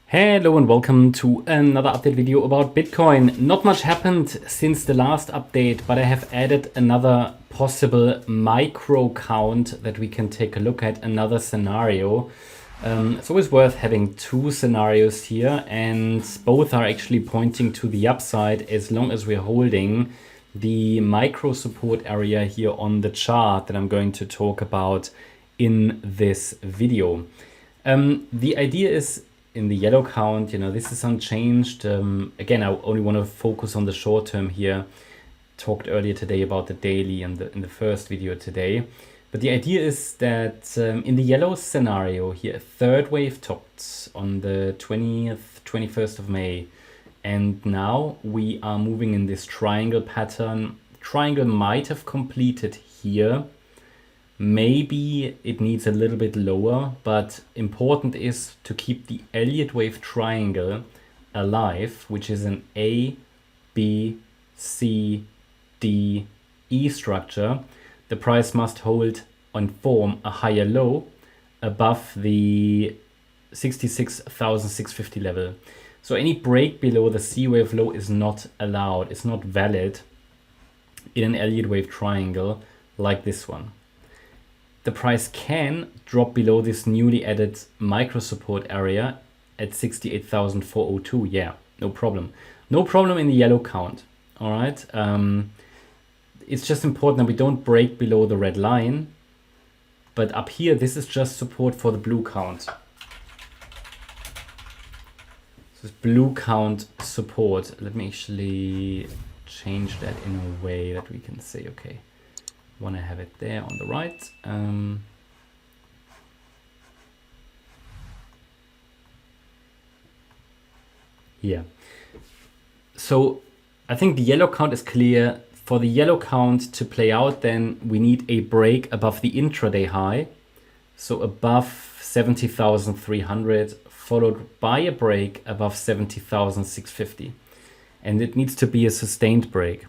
Hello and welcome to another update video about Bitcoin. Not much happened since the last update, but I have added another possible micro count that we can take a look at, another scenario. It's always worth having two scenarios here, and both are actually pointing to the upside as long as we're holding the micro support area here on the chart that I'm going to talk about in this video. The idea is, in the yellow count, this is unchanged. Again, I only want to focus on the short term here. Talked earlier today about the daily in the first video today. But the idea is that in the yellow scenario here, a third wave topped on the 21st of May. And now we are moving in this triangle pattern. Triangle might have completed here. Maybe it needs a little bit lower, but important is to keep the Elliott Wave triangle alive, which is an A, B, C, D, E structure. The price must hold and form a higher low above the 66,650 level. So any break below the C wave low is not allowed, it's not valid in an Elliott Wave triangle like this one. The price can drop below this newly added micro support area at 68,402. Yeah, no problem. No problem in the yellow count. All right. It's just important that we don't break below the red line. But up here, this is just support for the blue count. This is blue count support. Let me actually change that in a way that we can say, okay, want to have it there on the right. Here. So I think the yellow count is clear. For the yellow count to play out, then we need a break above the intraday high. So above 70,300, followed by a break above 70,650. And it needs to be a sustained break.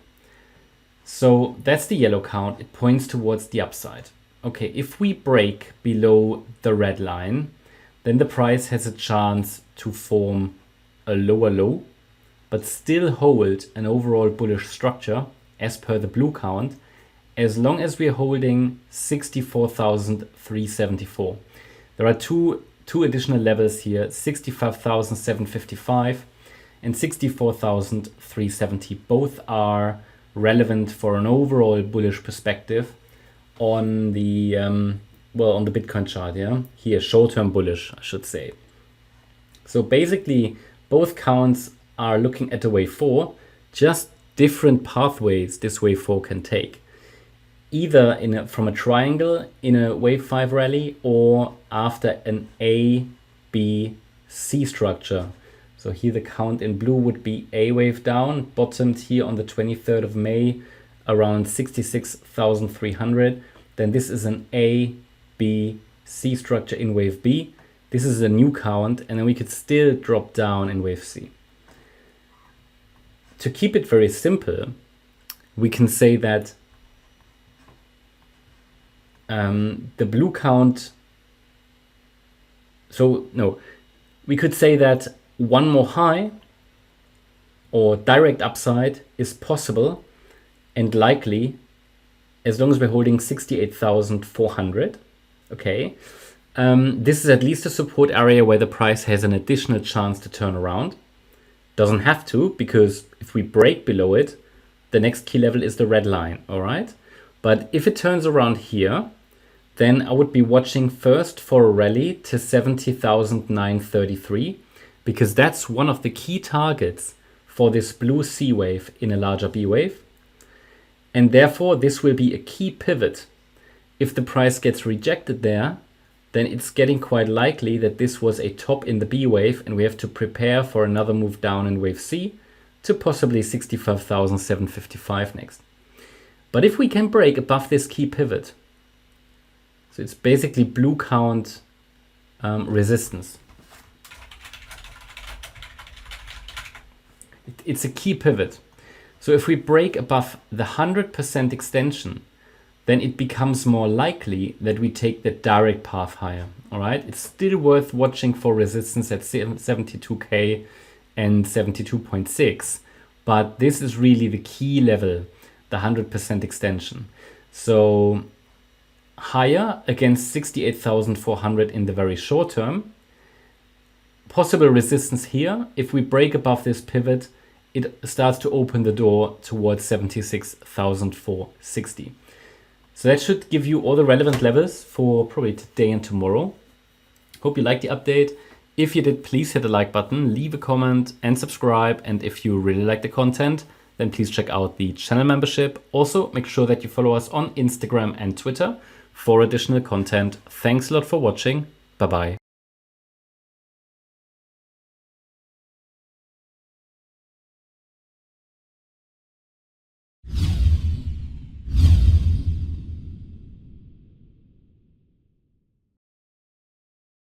So that's the yellow count. It points towards the upside. Okay, if we break below the red line, then the price has a chance to form a lower low, but still hold an overall bullish structure as per the blue count, as long as we're holding 64,374. There are two additional levels here, 65,755 and 64,370. Both are relevant for an overall bullish perspective on the on the Bitcoin chart. Yeah, here short-term bullish, I should say. So basically both counts are looking at the wave 4, just different pathways this wave 4 can take, either from a triangle in a wave 5 rally or after an A, B, C structure. So here the count in blue would be A wave down, bottomed here on the 23rd of May around 66,300. Then this is an A, B, C structure in wave B. This is a new count, and then we could still drop down in wave C. To keep it very simple, we can say that the blue count, we could say that one more high or direct upside is possible and likely as long as we're holding 68,400. Okay, this is at least a support area where the price has an additional chance to turn around. Doesn't have to, because if we break below it, the next key level is the red line. All right, but if it turns around here, then I would be watching first for a rally to 70,933. because that's one of the key targets for this blue C wave in a larger B wave. And therefore, this will be a key pivot. If the price gets rejected there, then it's getting quite likely that this was a top in the B wave and we have to prepare for another move down in wave C to possibly 65,755 next. But if we can break above this key pivot, so it's basically blue count resistance. It's a key pivot. So if we break above the 100% extension, then it becomes more likely that we take the direct path higher. All right, it's still worth watching for resistance at 72K and 72.6, but this is really the key level, the 100% extension. So higher against 68,400 in the very short term. Possible resistance here. If we break above this pivot, it starts to open the door towards 76,460. So that should give you all the relevant levels for probably today and tomorrow. Hope you liked the update. If you did, please hit the like button, leave a comment and subscribe. And if you really like the content, then please check out the channel membership. Also, make sure that you follow us on Instagram and Twitter for additional content. Thanks a lot for watching. Bye-bye.